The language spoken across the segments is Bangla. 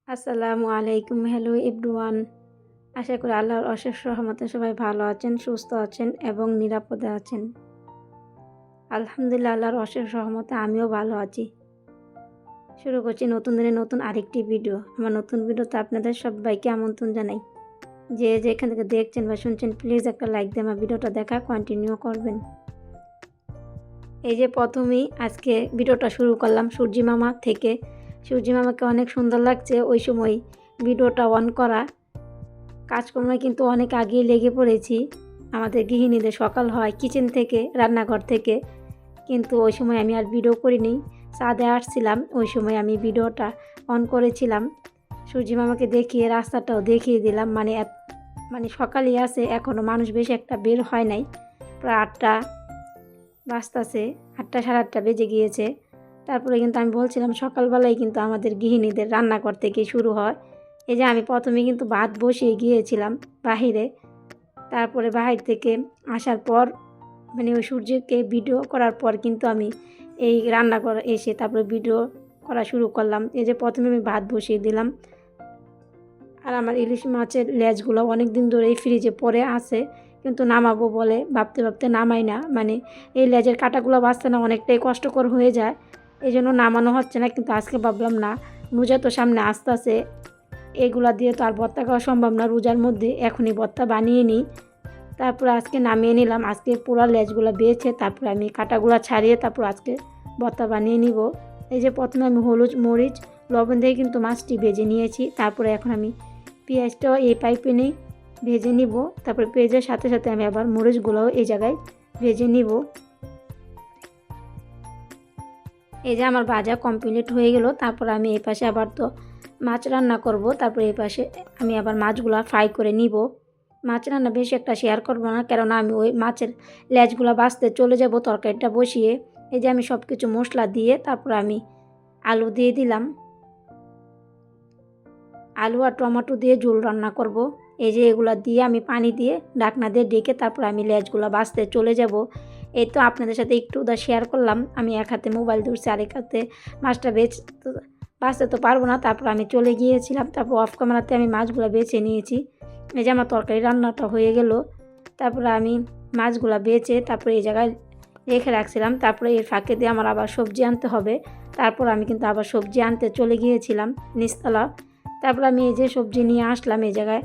আসসালামু আলাইকুম। Hello everyone. আশা করি আল্লাহর অশেষ রহমতে সবাই ভালো আছেন, সুস্থ আছেন এবং নিরাপদে আছেন। আলহামদুলিল্লাহ, আল্লাহর অশেষ রহমতে আমিও ভালো আছি। শুরু করছি নতুন দিনে নতুন আরেকটি ভিডিও। আমার নতুন ভিডিওতে আপনাদের সবাইকে আমন্ত্রণ জানাই। যে যেখান থেকে দেখছেন বা শুনছেন প্লিজ একটা লাইক দিয়ে আমার ভিডিওটা দেখা কন্টিনিউ করবেন। এই যে প্রথমেই আজকে ভিডিওটা শুরু করলাম সূর্যি মামা থেকে। সূর্যি মামাকে অনেক সুন্দর লাগছে ওই সময় ভিডিওটা অন করা। কাজকর্মে কিন্তু অনেক আগেই লেগে পড়েছি। আমাদের গৃহিণীদের সকাল হয় কিচেন থেকে, রান্নাঘর থেকে, কিন্তু ওই সময় আমি আর ভিডিও করিনি। ছাদে আসছিলাম, ওই সময় আমি ভিডিওটা অন করেছিলাম। সূর্যি মামাকে দেখিয়ে রাস্তাটাও দেখিয়ে দিলাম। মানে সকালই আছে, এখনও মানুষ বেশি একটা বের হয় নাই। প্রায় 8টা বাজতেছে, 8টা সাড়ে 8টা বেজে গিয়েছে। তারপরে কিন্তু আমি বলছিলাম সকালবেলায় কিন্তু আমাদের গৃহিণীদের রান্নাঘর থেকে শুরু হয়। এই যে আমি প্রথমে কিন্তু ভাত বসিয়ে গিয়েছিলাম বাহিরে। তারপরে বাহির থেকে আসার পর মানে ওই সূর্যকে ভিডিও করার পর কিন্তু আমি এই রান্নাঘর এসে তারপরে ভিডিও করা শুরু করলাম। এই যে প্রথমে আমি ভাত বসিয়ে দিলাম। আর আমার ইলিশ মাছের লেজগুলো অনেক দিন ধরেই ফ্রিজে পড়ে আছে, কিন্তু নামাবো বলে ভাবতে ভাবতে নামাই না। মানে এই লেজের কাঁটাগুলো বাঁচতে না অনেকটাই কষ্টকর হয়ে যায়, এই জন্য নামানো হচ্ছে না। কিন্তু আজকে ভাবলাম না, রোজা তো সামনে আসতেছে, এগুলা দিয়ে তো আর ভর্তা খাওয়া সম্ভব না রোজার মধ্যে, এখনই ভর্তা বানিয়ে নিই। তারপর আজকে নামিয়ে নিলাম। আজকে পুরো লেজগুলো বেছে তারপরে আমি কাঁটাগুলো ছাড়িয়ে তারপর আজকে ভর্তা বানিয়ে নিব। এই যে প্রথমে আমি হলুদ মরিচ লবণ দিয়ে কিন্তু মাছটি ভেজে নিয়েছি। তারপরে এখন আমি পেঁয়াজটাও এই পাইপে নিয়ে ভেজে নিব। তারপরে পেঁয়াজের সাথে সাথে আমি আবার মরিচগুলোও এই জায়গায় ভেজে নিব। এই যে আমার ভাজা কমপ্লিট হয়ে গেল। তারপর আমি এই পাশে আবার তো মাছ রান্না করব। তারপরে এই পাশে আমি আবার মাছগুলো ফ্রাই করে নিব। মাছ রান্না বেশি একটা শেয়ার করব না, কেননা আমি ওই মাছের লেজগুলো বাছতে চলে যাব তরকারিটা বসিয়ে। এই যে আমি সব কিছু মশলা দিয়ে তারপর আমি আলু দিয়ে দিলাম। আলু আর টমেটো দিয়ে ঝোল রান্না করব। এই যে এগুলো দিয়ে আমি পানি দিয়ে ঢাকনা দিয়ে ডেকে তারপর আমি লেজগুলো বাছতে চলে যাব। এই তো আপনাদের সাথে একটু শেয়ার করলাম। আমি এক হাতে মোবাইল ধরছি, আরেক হাতে মাছটা বাছতে তো পারবো না। তারপর আমি চলে গিয়েছিলাম, তারপর অফ ক্যামেরাতে আমি মাছগুলো বেছে নিয়েছি। এই যে আমার তরকারি রান্নাটা হয়ে গেল। তারপরে আমি মাছগুলো বেছে তারপরে এই জায়গায় রেখে রাখছিলাম। তারপরে এর ফাঁকে দিয়ে আমার আবার সবজি আনতে হবে। তারপর আমি কিন্তু আবার সবজি আনতে চলে গিয়েছিলাম নিচতলা। তারপর আমি এই যে সবজি নিয়ে আসলাম। এই জায়গায়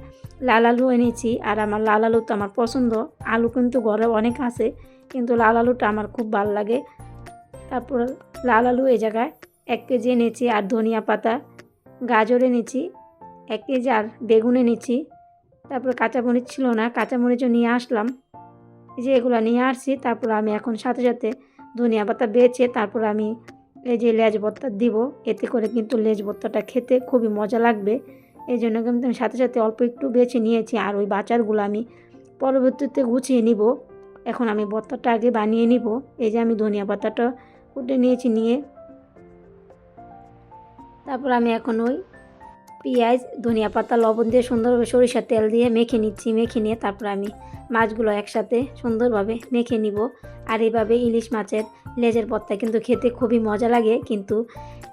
লাল আলু এনেছি, আর আমার লাল আলু তো আমার পছন্দ। আলু কিন্তু ঘরে অনেক আছে, কিন্তু লাল আলুটা আমার খুব ভালো লাগে। তারপর লাল আলু এই জায়গায় 1 কেজি এনেছি, আর ধনিয়া পাতা, গাজর এনেছি 1 কেজি, আর বেগুন এনেছি। তারপরে কাঁচামরিচ ছিল না, কাঁচামরিচও নিয়ে আসলাম। এই যে এগুলো নিয়ে আসছি। তারপর আমি এখন সাথে সাথে ধনিয়া পাতা বেছে তারপর আমি এই যে লেজ ভর্তা দিব। এতে করে কিন্তু লেজ ভর্তাটা খেতে খুবই মজা লাগবে। এই জন্য কিন্তু আমি সাথে সাথে অল্প একটু বেছে নিয়েছি, আর ওই বাচারগুলো আমি পরবর্তীতে গুছিয়ে নিব। এখন আমি ভর্তাটা আগে বানিয়ে নিব। এই যে আমি ধনিয়া পাতাটা কুটে নিয়েছি, নিয়ে তারপর আমি এখন ওই পেঁয়াজ ধনিয়া পাতা লবণ দিয়ে সুন্দরভাবে সরিষার তেল দিয়ে মেখে নিচ্ছি। মেখে নিয়ে তারপর আমি মাছগুলো একসাথে সুন্দরভাবে মেখে নিব। আর এইভাবে ইলিশ মাছের লেজের ভর্তা কিন্তু খেতে খুবই মজা লাগে, কিন্তু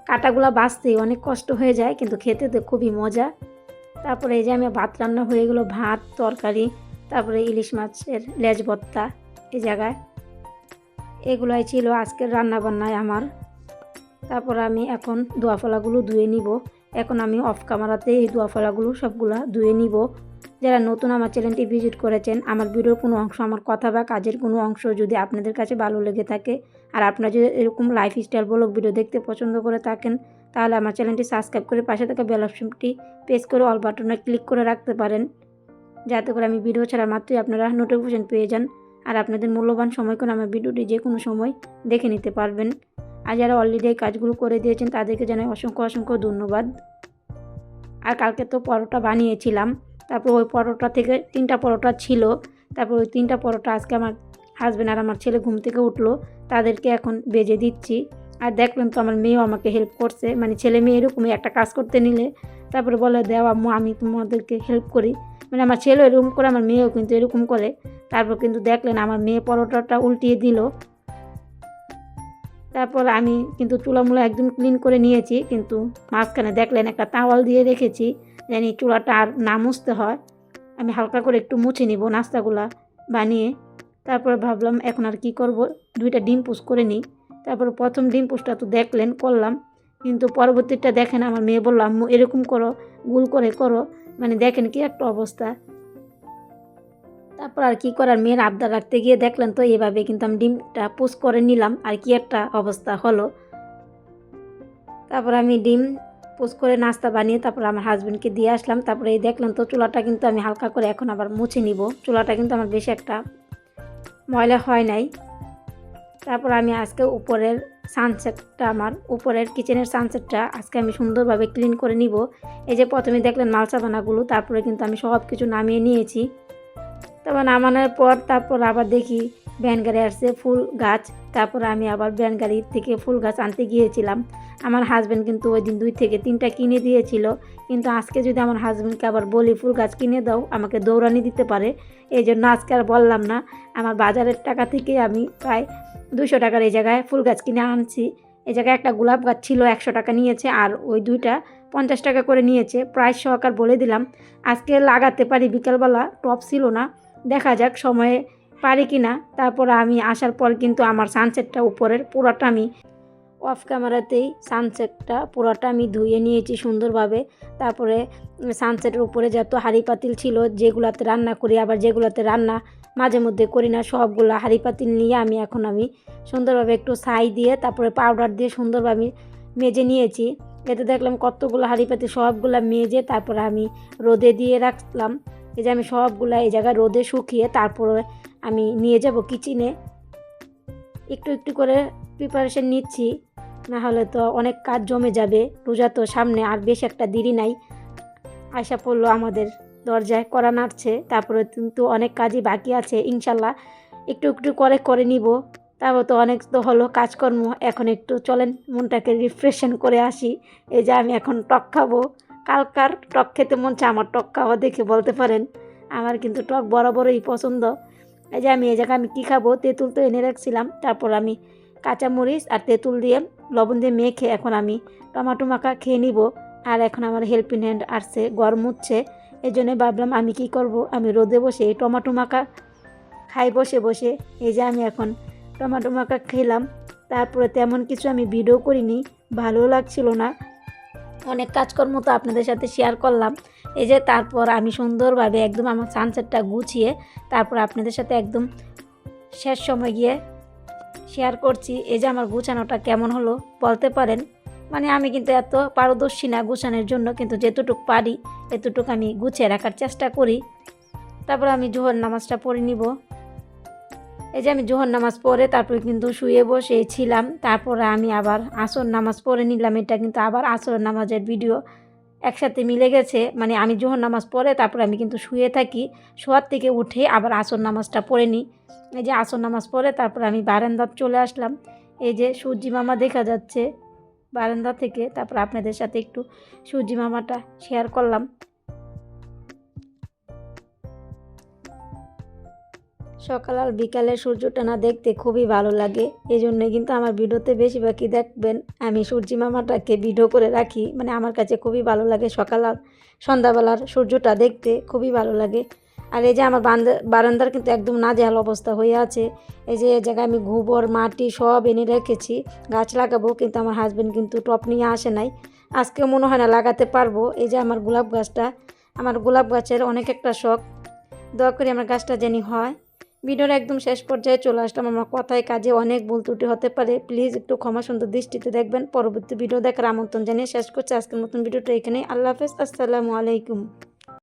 কাঁটাগুলো বাছতেই অনেক কষ্ট হয়ে যায়, কিন্তু খেতে তো খুবই মজা। তারপরে এই যে আমি ভাত রান্না হয়ে গেলো, ভাত তরকারি, তারপরে ইলিশ মাছের লেজ ভর্তা। এই জায়গায় এগুলাই ছিল আজকের রান্নাবান্নায় আমার। তারপর আমি এখন দোয়াফলাগুলো ধুয়ে নিব। এখন আমি অফ ক্যামেরাতে এই দোয়াফলাগুলো সবগুলা ধুয়ে নিব। যারা নতুন আমার চ্যানেলটি ভিজিট করেছেন, আমার ভিডিওর কোনো অংশ, আমার কথা বা কাজের কোনো অংশ যদি আপনাদের কাছে ভালো লেগে থাকে, আর আপনারা যদি এরকম লাইফস্টাইল ব্লগ ভিডিও দেখতে পছন্দ করে থাকেন, তাহলে আমার চ্যানেলটি সাবস্ক্রাইব করে পাশে থাকা বেল অপশনটি প্রেস করে অল বাটনে ক্লিক করে রাখতে পারেন, যাতে করে আমি ভিডিও ছাড়া মাত্রই আপনারা নোটিফিকেশন পেয়ে যান, আর আপনাদের মূল্যবান সময় করে আমার ভিডিওটি যে কোনো সময় দেখে নিতে পারবেন। আর যারা অলরেডি এই কাজগুলো করে দিয়েছেন তাদেরকে জানাই অসংখ্য অসংখ্য ধন্যবাদ। আর কালকে তো পরোটা বানিয়েছিলাম, তারপর ওই পরোটা থেকে 3টা পরোটা ছিল। তারপর ওই 3টা পরোটা আজকে আমার হাজব্যান্ড আর আমার ছেলে ঘুম থেকে উঠলো, তাদেরকে এখন বেজে দিচ্ছি। আর দেখলেন তো আমার মেয়েও আমাকে হেল্প করছে। মানে ছেলে মেয়ে এরকমই একটা কাজ করতে নিলে তারপরে বলে, দেও আম্মু আমি তোমাদেরকে হেল্প করি। মানে আমার ছেলেও এরকম করে, আমার মেয়েও কিন্তু এরকম করে। তারপর কিন্তু দেখলেন আমার মেয়ে পরোটাটা উল্টিয়ে দিল। তারপর আমি কিন্তু চুলামুলা একদম ক্লিন করে নিয়েছি, কিন্তু মাঝখানে দেখলেন একটা তাওয়াল দিয়ে রেখেছি জানি চুলাটা আর না মুছতে হয়। আমি হালকা করে একটু মুছে নিব নাস্তাগুলা বানিয়ে। তারপরে ভাবলাম এখন আর কি করব, 2টা ডিম পোস্ট করে নিই। তারপরে প্রথম ডিম পোস্টটা তো দেখলেন করলাম, কিন্তু পরবর্তীটা দেখেন আমার মেয়ে বলল আম্মু এরকম করো, গোল করে করো, মানে দেখেন কি একটা অবস্থা। তারপর আর কি করার, মেয়ের আবদার রাখতে গিয়ে দেখলেন তো এভাবে কিন্তু আমি ডিমটা পোস্ট করে নিলাম, আর কি একটা অবস্থা হলো। তারপর আমি ডিম পোস্ট করে নাস্তা বানিয়ে তারপর আমার হাজব্যান্ডকে দিয়ে আসলাম। তারপরে এই দেখলেন তো চুলাটা কিন্তু আমি হালকা করে এখন আবার মুছে নিব। চুলাটা কিন্তু আমার বেশি একটা ময়লা হয় নাই। তারপর আমি আজকে উপরের সানসেটটা, আমার উপরের কিচেনের সানসেটটা আজকে আমি সুন্দরভাবে ক্লিন করে নিব। এই যে প্রথমে দেখলেন মালসাবানাগুলো, তারপরে কিন্তু আমি সব কিছু নামিয়ে নিয়েছি। তারপর নামানোর পর তারপর আবার দেখি ভ্যান গাড়ি আসছে ফুল গাছ। তারপর আমি আবার ভ্যান গাড়ি থেকে ফুল গাছ আনতে গিয়েছিলাম। আমার হাজব্যান্ড কিন্তু ওই দিন 2 থেকে 3টা কিনে দিয়েছিল, কিন্তু আজকে যদি আমার হাজব্যান্ডকে আবার বলি ফুল গাছ কিনে দাও, আমাকে দৌড়ানি দিতে পারে। এই জন্য আজকে আর বললাম না। আমার বাজারের টাকা থেকে আমি প্রায় 200 টাকার এই জায়গায় ফুল গাছ কিনে আনছি। এই জায়গায় একটা গোলাপ গাছ ছিল 100 টাকা নিয়েছে, আর ওই 2টা 50 টাকা করে নিয়েছে। প্রাইস সহকার বলে দিলাম আজকে লাগাতে পারি, বিকালবেলা টপ ছিল না, দেখা যাক সময়ে পারি কি না। তারপর আমি আসার পর কিন্তু আমার সানসেটটা উপরের পুরোটা আমি অফ ক্যামেরাতেই সানসেটটা পুরোটা আমি ধুয়ে নিয়েছি সুন্দরভাবে। তারপরে সানসেটের উপরে যত হাঁড়ি পাতিল ছিল, যেগুলাতে রান্না করি আবার যেগুলাতে রান্না মাঝে মধ্যে করি না, সবগুলো হাঁড়ি পাতিল নিয়ে আমি সুন্দরভাবে একটু ছাই দিয়ে তারপরে পাউডার দিয়ে সুন্দরভাবে মেজে নিয়েছি। এতে দেখলাম কতগুলো হাঁড়ি পাতিল সবগুলো মেজে তারপরে আমি রোদে দিয়ে রাখলাম। এই যে আমি সবগুলো এই জায়গায় রোদে শুকিয়ে তারপরে আমি নিয়ে যাব কিচেনে। একটু একটু করে প্রিপারেশন নিচ্ছি, না হলে তো অনেক কাজ জমে যাবে। রোজা তো সামনে, আর বেশ একটা দেরি নাই। আশা পড়লো আমাদের দরজায়, করা নাড়ছে। তারপরে কিন্তু অনেক কাজই বাকি আছে, ইনশাল্লাহ একটু একটু করে নিব। তারপর তো অনেক তো হলো কাজকর্ম, এখন একটু চলেন মনটাকে রিফ্রেশন করে আসি। এই যে আমি এখন টক খাবো, কালকার টক খেতে মন চায় আমার। টক খাওয়া দেখে বলতে পারেন আমার কিন্তু টক বরাবরই পছন্দ। এই যে আমি এই জায়গায় আমি কী খাবো, তেঁতুল তো এনে রাখছিলাম। তারপর আমি কাঁচামরিচ আর তেঁতুল দিয়ে লবণ দিয়ে মেখে এখন আমি টমেটো মাখা খেয়ে নিব। আর এখন আমার হেল্পিং হ্যান্ড আসছে, গরম হচ্ছে, এই জন্যে ভাবলাম আমি কি করব, আমি রোদে বসে এই টমেটো মাখা খাই বসে বসে। এই যে আমি এখন টমেটো মাখা খেলাম। তারপরে তেমন কিছু আমি ভিডিও করিনি, ভালো লাগছিল না। অনেক কাজকর্ম তো আপনাদের সাথে শেয়ার করলাম। এই যে তারপর আমি সুন্দরভাবে একদম আমার সানসেটটা গুছিয়ে তারপর আপনাদের সাথে একদম শেষ সময় গিয়ে শেয়ার করছি। এই যে আমার গুছানোটা কেমন হলো বলতে পারেন। মানে আমি কিন্তু এত পারদর্শী না গুছানোর জন্য, কিন্তু যেতটুকু পারি এতটুকু আমি গুছিয়ে রাখার চেষ্টা করি। তারপর আমি জোহর নামাজটা পড়ে নিব। এই যে আমি জোহর নামাজ পড়ে তারপরে কিন্তু শুয়ে বসেছিলাম। তারপরে আমি আবার আসর নামাজ পড়ে নিলাম। এটা কিন্তু আবার আসর নামাজের ভিডিও একসাথে মিলে গেছে। মানে আমি জোহর নামাজ পড়ে তারপরে আমি কিন্তু শুয়ে থাকি, শোয়ার থেকে উঠে আবার আসর নামাজটা পড়ে নিই। এই যে আসর নামাজ পড়ে তারপর আমি বারান্দায় চলে আসলাম। এই যে সূর্যি মামা দেখা যাচ্ছে বারান্দা থেকে। তারপর আপনাদের সাথে একটু সূর্যি মামাটা শেয়ার করলাম। সকাল আর বিকালে সূর্যটা না দেখতে খুবই ভালো লাগে। এই জন্যই কিন্তু আমার ভিডিওতে বেশিরভাগই দেখবেন আমি সূর্যি মামাটাকে ভিডিও করে রাখি। মানে আমার কাছে খুবই ভালো লাগে সকাল আর সন্ধ্যাবেলার সূর্যটা দেখতে খুবই ভালো লাগে। আর এই যে আমার বারান্দার কিন্তু একদম নাজেহাল অবস্থা হয়ে আছে। এই যে এই জায়গায় আমি গোবর মাটি সব এনে রেখেছি, গাছ লাগাবো, কিন্তু আমার হাজব্যান্ড কিন্তু টপ নিয়ে আসে নাই। আজকেও মনে হয় না লাগাতে পারবো। এই যে আমার গোলাপ গাছটা, আমার গোলাপ গাছের অনেক একটা শখ, দোয়া করি আমার গাছটা জানি হয়। ভিডিওর একদম শেষ পর্যায়ে চলে আসলাম। আমার কথায় কাজে অনেক ভুল ত্রুটি হতে পারে, প্লিজ একটু ক্ষমা সুন্দর দৃষ্টিতে দেখবেন। পরবর্তী ভিডিও দেখার আমন্ত্রণ জানিয়ে শেষ করছি আজকের মতন ভিডিওটা এখানেই। আল্লাহ হাফেজ, আসসালামু আলাইকুম।